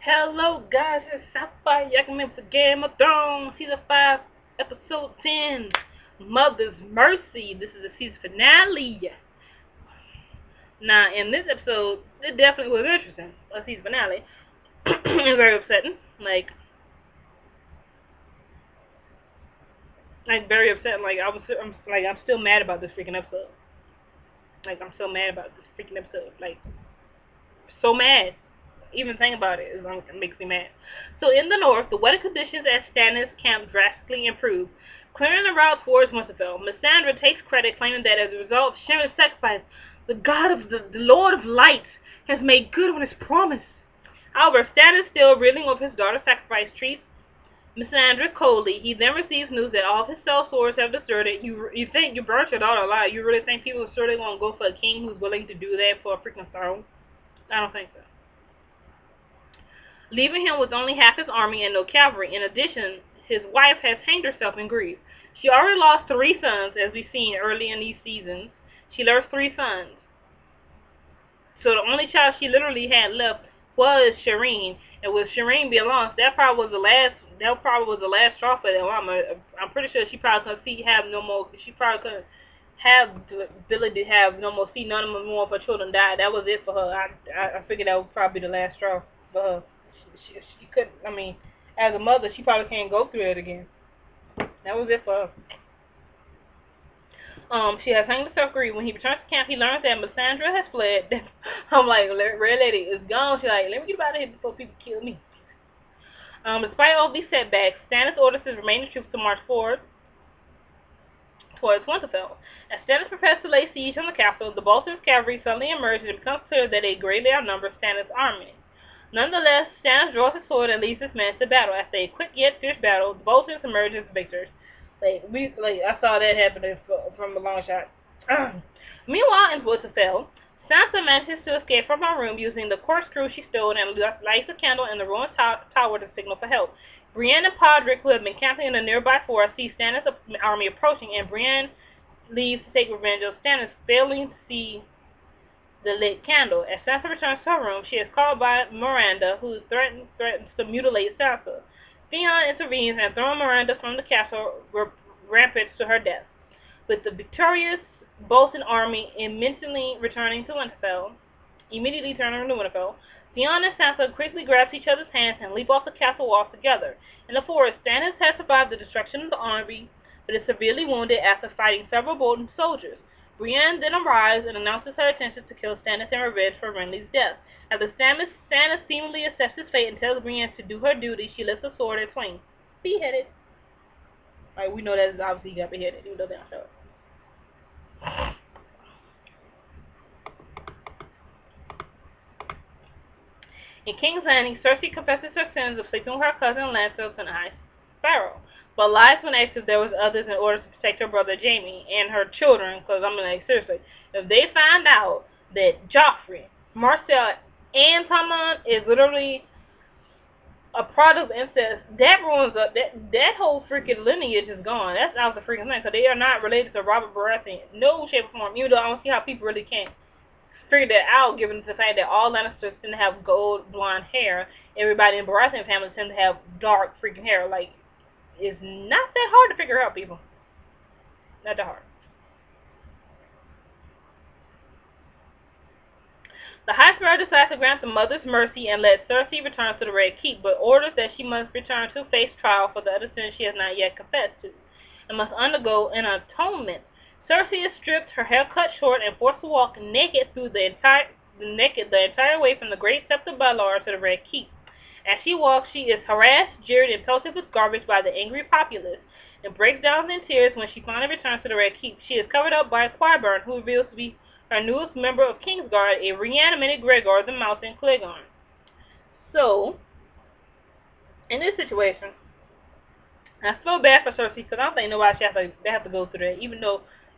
Hello guys, it's Sapphire Yakman for Game of Thrones, Season 5, Episode 10, Mother's Mercy. This is the season finale. Now, in this episode, it definitely was interesting. A season finale. It's very upsetting. Like very upsetting. I'm still mad about this freaking episode. Like, I'm so mad about this freaking episode. Like, so mad. Even thinking about it makes me mad. So in the north, the weather conditions at Stannis' camp drastically improved, clearing the route towards Winterfell. Missandra takes credit, claiming that as a result of Sharon's sacrifice, the god of the Lord of Light has made good on his promise. However, Stannis, still reeling over his daughter's sacrifice, treats Missandra coldly. He then receives news that all of his sellswords have deserted. You think you burnt your daughter alive? You really think people are really gonna go for a king who's willing to do that for a freaking throne? I don't think so, leaving him with only half his army and no cavalry. In addition, his wife has hanged herself in grief. She already lost 3 sons, as we've seen early in these seasons. She lost 3 sons. So the only child she literally had left was Shireen. And with Shireen being lost, that probably was the last. That probably was the last straw for that mama. I'm pretty sure she probably couldn't have no more. She probably couldn't have the ability to have no more. See none of more of her children die. That was it for her. I figured that would probably be the last straw for her. She couldn't. I mean, as a mother, she probably can't go through it again. That was it for her. She has hanged herself grief. When he returns to camp, he learns that Missandra has fled. I'm like, Red Lady is gone. She's like, let me get out of here before people kill me. Despite all these setbacks, Stannis orders his remaining troops to march forward towards Winterfell. As Stannis prepares to lay siege on the capital, the Bolton's cavalry suddenly emerges and it becomes clear that they greatly outnumber Stannis' army. Nonetheless, Stannis draws his sword and leads his men to battle. After a quick yet fierce battle, the Boltons emerge as victors. I saw that happening from a long shot. Meanwhile, in Winterfell, Sansa manages to escape from her room using the corkscrew she stole and lights a candle in the ruined tower to signal for help. Brienne and Podrick, who have been camping in a nearby forest, see Stannis' army approaching, and Brienne leaves to take revenge of Stannis, failing to see the lit candle. As Sansa returns to her room, she is called by Miranda, who threatens to mutilate Sansa. Theon intervenes and throwing Miranda from the castle ramparts to her death. With the victorious Bolton army immediately turning to Winterfell, Theon and Sansa quickly grab each other's hands and leap off the castle walls together. In the forest, Stannis has survived the destruction of the army, but is severely wounded after fighting several Bolton soldiers. Brienne then arrives and announces her intention to kill Stannis in revenge for Renly's death. After Stannis seemingly accepts his fate and tells Brienne to do her duty, she lifts a sword and swings. Beheaded. Alright, we know that is obviously he got beheaded, even though they don't show it. In King's Landing, Cersei confesses her sins of sleeping with her cousin Lancel and High Sparrow, but lies when asked if there was others in order to protect her brother Jaime and her children, because I'm like, seriously, if they find out that Joffrey, Marcel, and Tommen is literally a product of incest, that ruins up, that whole freaking lineage is gone. That's out the freaking thing, because they are not related to Robert Baratheon. No shape or form, even though I don't see how people really can't figure that out, given the fact that all Lannisters tend to have gold blonde hair. Everybody in Baratheon family tend to have dark freaking hair. Like, it's not that hard to figure out, people. Not that hard. The High Sparrow decides to grant the Mother's mercy and let Cersei return to the Red Keep, but orders that she must return to face trial for the other sins she has not yet confessed to, and must undergo an atonement. Cersei is stripped, her hair cut short, and forced to walk naked the entire way from the Great Sept of Baelor to the Red Keep. As she walks, she is harassed, jeered, and pelted with garbage by the angry populace, and breaks down in tears when she finally returns to the Red Keep. She is covered up by Qyburn, who reveals to be her newest member of Kingsguard, a reanimated Gregor the Mountain Clegane. So, in this situation, I feel bad for Cersei because I don't think nobody should have to go through that.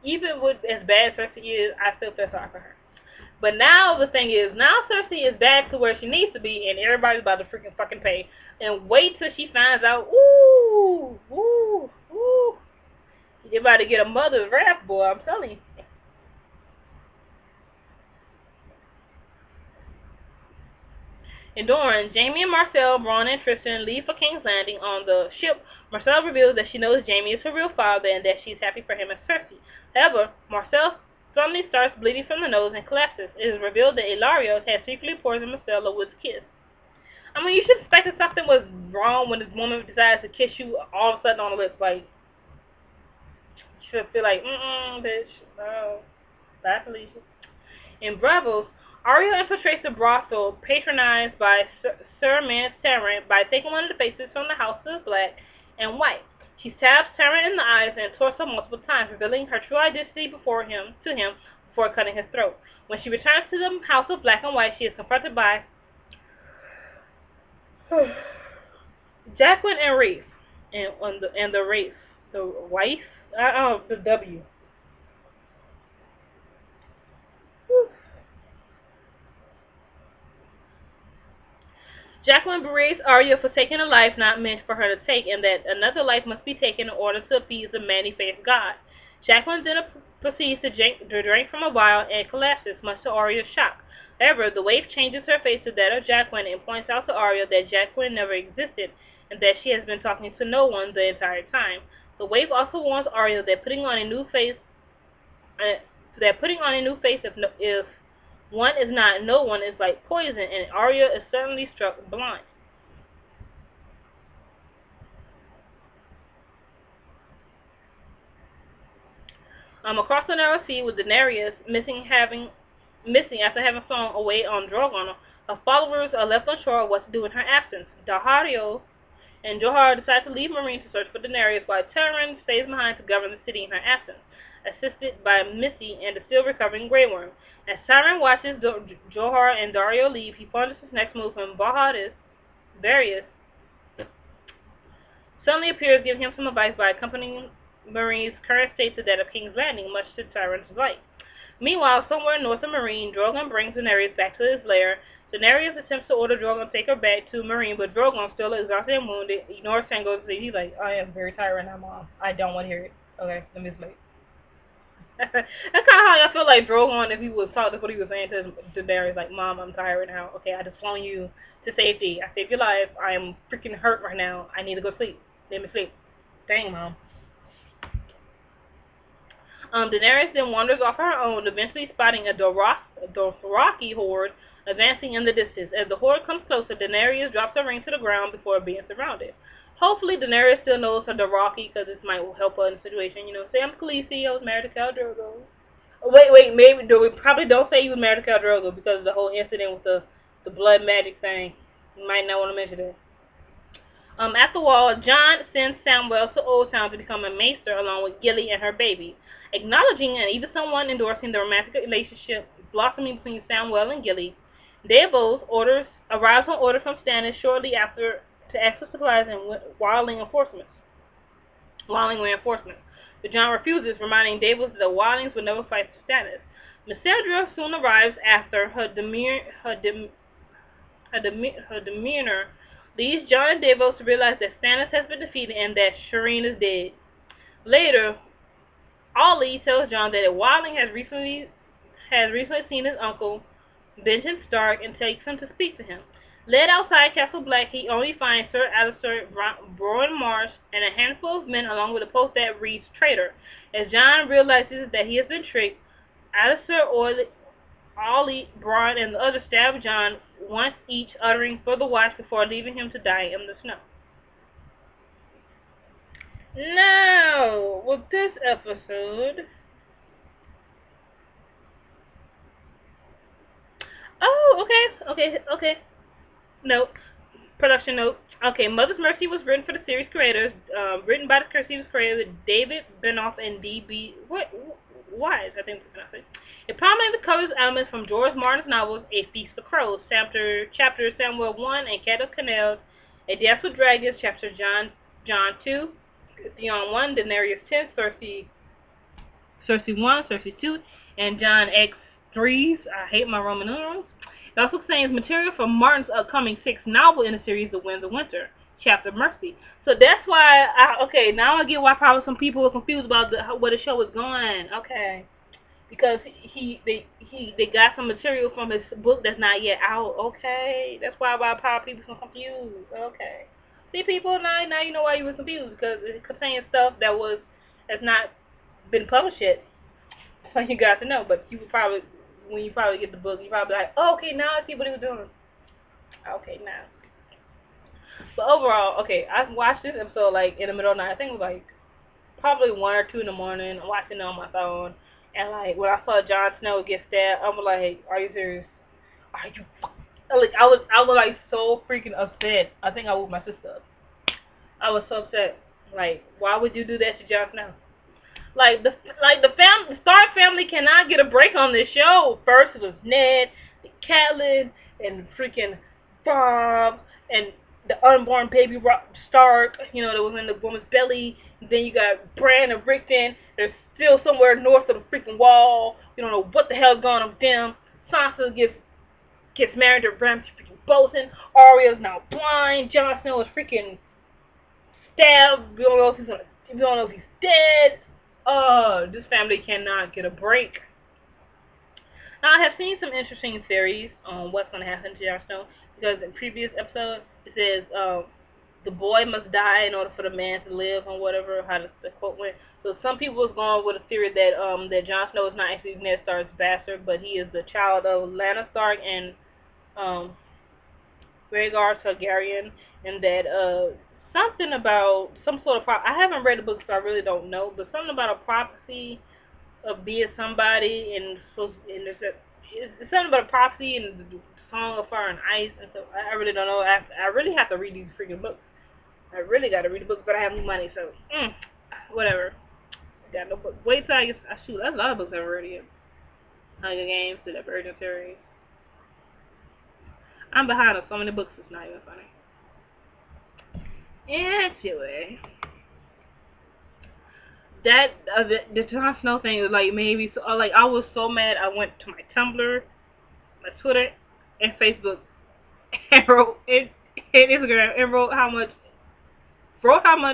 Even with as bad as Cersei is, I still feel sorry for her. But now the thing is, now Cersei is back to where she needs to be, and everybody's about to freaking fucking pay. And wait till she finds out. Ooh, ooh, ooh. You're about to get a mother's wrath, boy. I'm telling you. In Dorne, Jaime and Marcel, Bronn, and Tristan leave for King's Landing. On the ship, Marcel reveals that she knows Jaime is her real father and that she is happy for him as Cersei. However, Marcel suddenly starts bleeding from the nose and collapses. It is revealed that Illyrio had secretly poisoned Marcel with a kiss. I mean, you should expect that something was wrong when this woman decides to kiss you all of a sudden on the lips. Like, you should feel like, bitch, no. Bye, Felicia. In Bravos, Arya infiltrates the brothel patronized by Sir Mance Tarrant by taking one of the faces from the House of Black and White. She stabs Tarrant in the eyes and torso multiple times, revealing her true identity to him before cutting his throat. When she returns to the House of Black and White, she is confronted by Jaqen and Rafe, and the Rafe, the wife, the W. Jaqen berates Arya for taking a life not meant for her to take, and that another life must be taken in order to appease the many-faced god. Jaqen then proceeds to drink from a vial and collapses, much to Arya's shock. However, the waif changes her face to that of Jaqen and points out to Arya that Jaqen never existed, and that she has been talking to no one the entire time. The waif also warns Arya that putting on a new face if one is not no one is like poison, and Arya is suddenly struck blind. Across the narrow sea, with Daenerys missing after having flown away on Drogon, her followers are left unsure of what to do in her absence. Daario and Johar decide to leave Meereen to search for Daenerys, while Tyrion stays behind to govern the city in her absence, assisted by Missy and the still recovering Grey Worm. As Tyrion watches Johar and Daario leave, he ponders his next move when Varys suddenly appears, giving him some advice by accompanying Meereen's current state to that of King's Landing, much to Tyrion's delight. Meanwhile, somewhere north of Meereen, Drogon brings Daenerys back to his lair. Daenerys attempts to order Drogon to take her back to Meereen, but Drogon, still exhausted and wounded, ignores her and goes to sleep. He's like, I am very tired right now, Mom. I don't want to hear it. Okay, let me sleep. That's kind of how I feel like Drogon, if he was talking, that's what he was saying to Daenerys, like, Mom, I'm tired right now. Okay, I just flown you to safety. I saved your life. I am freaking hurt right now. I need to go sleep. Let me sleep. Dang, Mom. Daenerys then wanders off her own, eventually spotting a Dothraki horde advancing in the distance. As the horde comes closer, Daenerys drops her ring to the ground before being surrounded. Hopefully, Daenerys still knows her Dothraki, because this might help her in the situation. You know, say I'm Khaleesi, I was married to Khal Drogo. Oh, wait, maybe we probably don't say you was married to Khal Drogo because of the whole incident with the blood magic thing. You might not want to mention that. At the wall, Jon sends Samwell to Oldtown to become a maester along with Gilly and her baby. Acknowledging and even somewhat endorsing the romantic relationship blossoming between Samwell and Gilly, Davos arrives on order from Stannis shortly after to ask for supplies and wildling reinforcements. But Jon refuses, reminding Davos that the wildlings would never fight for Stannis. Mysaddra soon arrives after her demeanor leads Jon and Davos to realize that Stannis has been defeated and that Shireen is dead. Later, Ollie tells Jon that a wildling has recently seen his uncle, Benjen Stark, and takes him to speak to him. Led outside Castle Black, he only finds Sir Alliser, Bronn Marsh, and a handful of men along with a post that reads traitor. As Jon realizes that he has been tricked, Alliser, Ollie, Bronn, and the others stab Jon once each, uttering for the watch before leaving him to die in the snow. Now, with this episode... Oh, okay. Note. Production note. Okay, Mother's Mercy was written for the series creators, written by the series creators David Benioff and D.B. Wise, I think that's it. It prominently covers elements from George Martin's novels A Feast of Crows, chapter Samuel 1, and Cat of Canals, A Dance with Dragons, chapter John 2, Theon 1, Daenerys 10, Cersei 1, Cersei 2, and John X 3's I Hate My Roman Numerals. It also contains material from Martin's upcoming 6th novel in the series, The Winds of Winter, chapter Mercy. So that's why, now I get why probably some people were confused about where the show was going. Okay. because they got some material from his book that's not yet out. Okay, that's why people so confused. Okay, see people now you know why you were confused, because it contains stuff that's not been published yet. So you got to know, but you would probably when you probably get the book, you probably like, oh, okay, now I see what he was doing. Okay, now. But overall, okay, I watched this episode like in the middle of the night. I think it was like probably 1 or 2 in the morning. I'm watching it on my phone, and like when I saw Jon Snow get stabbed, I was like, "Are you serious? Are you?" Like I was like so freaking upset. I think I woke my sister up. I was so upset. Like, why would you do that to Jon Snow? The Stark family cannot get a break on this show. First it was Ned, Catelyn, and freaking Bob, and the unborn baby Stark, that was in the woman's belly. Then you got Bran and Rickon. They're still somewhere north of the freaking wall. You don't know what the hell's going on with them. Sansa gets married to Ramsay freaking Bolton. Arya's now blind. Jon Snow is freaking stabbed. We don't know if he's dead. This family cannot get a break. Now, I have seen some interesting theories on what's going to happen to Jon Snow, because in previous episodes it says the boy must die in order for the man to live, or whatever, how the quote went. So some people was going with a theory that Jon Snow is not actually Ned Stark's bastard, but he is the child of Lyanna Stark and um, Rhaegar Targaryen, and that something about some sort of I haven't read the book, so I really don't know, but something about a prophecy of being somebody, and it's something about a prophecy and the Song of Fire and Ice, and so I really don't know. I really have to read these freaking books. I really got to read the books, but I have no money, so whatever. I got no book. Wait till I get. Shoot, that's a lot of books I've read yet. Hunger Games to the Virgin Series. I'm behind on so many books. It's not even funny. Anyway, that the Jon Snow thing was like maybe so. Like I was so mad. I went to my Tumblr, my Twitter, and Facebook, and wrote and Instagram, and wrote how much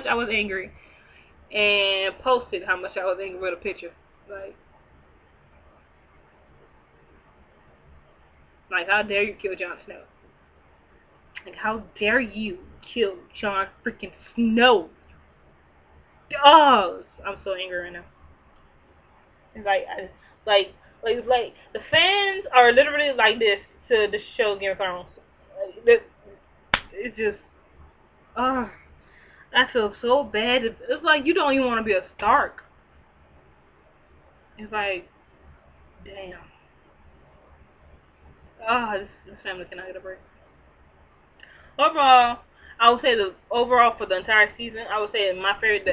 I was angry, and posted how much I was angry with a picture. Like how dare you kill Jon Snow? Like how dare you kill Jon freaking Snow? Oh, I'm so angry right now. It's like the fans are literally like this to the show Game of Thrones. It's just, oh, I feel so bad. It's like you don't even want to be a Stark. It's like, damn. This family cannot get a break. Overall, I would say overall for the entire season, I would say my favorite,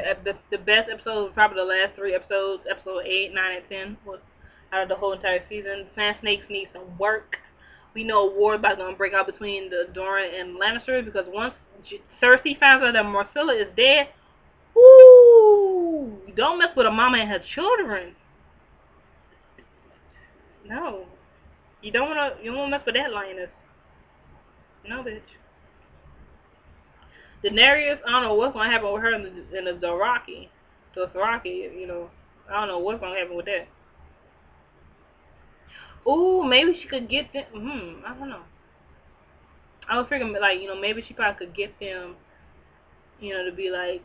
the best episode was probably the last 3 episodes, episode 8, 9, and 10 was out of the whole entire season. Sand Snakes need some work. We know a war about to break out between the Doran and Lannisters, because once Cersei finds out that Marcella is dead, whoo! Don't mess with a mama and her children. No, you don't wanna mess with that lioness. No, bitch. Daenerys, I don't know what's gonna happen with her in the Dothraki. I don't know what's gonna happen with that. Ooh, maybe she could get them. I don't know. I was thinking like maybe she probably could get them, to be like,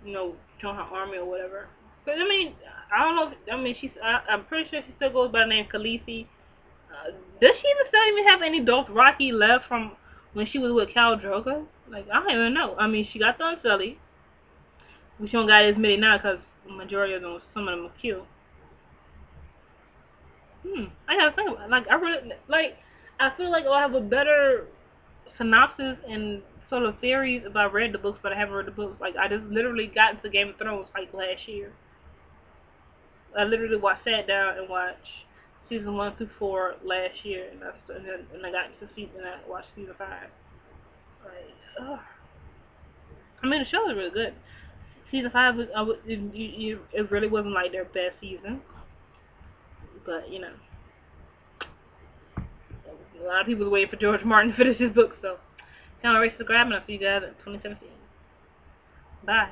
join her army or whatever. But I mean, I don't know. I mean, I'm pretty sure she still goes by the name Khaleesi. Does she even have any Dothraki left from when she was with Khal Drogo? Like, I don't even know. I mean, she got the Unsullied. We don't got as many now because the majority of them, some of them are killed. I gotta think about it. Like, I really, like, I feel like I'll have a better synopsis and sort of theories if I read the books, but I haven't read the books. Like, I just literally got into Game of Thrones, like, last year. I literally sat down and watched season 1 through 4 last year, and I got into season, and I watched season 5. Like, ugh. I mean, the show is really good. Season 5 it really wasn't like their best season, but a lot of people are waiting for George Martin to finish his book, so kind of race to grab, and I'll see you guys in 2017. Bye.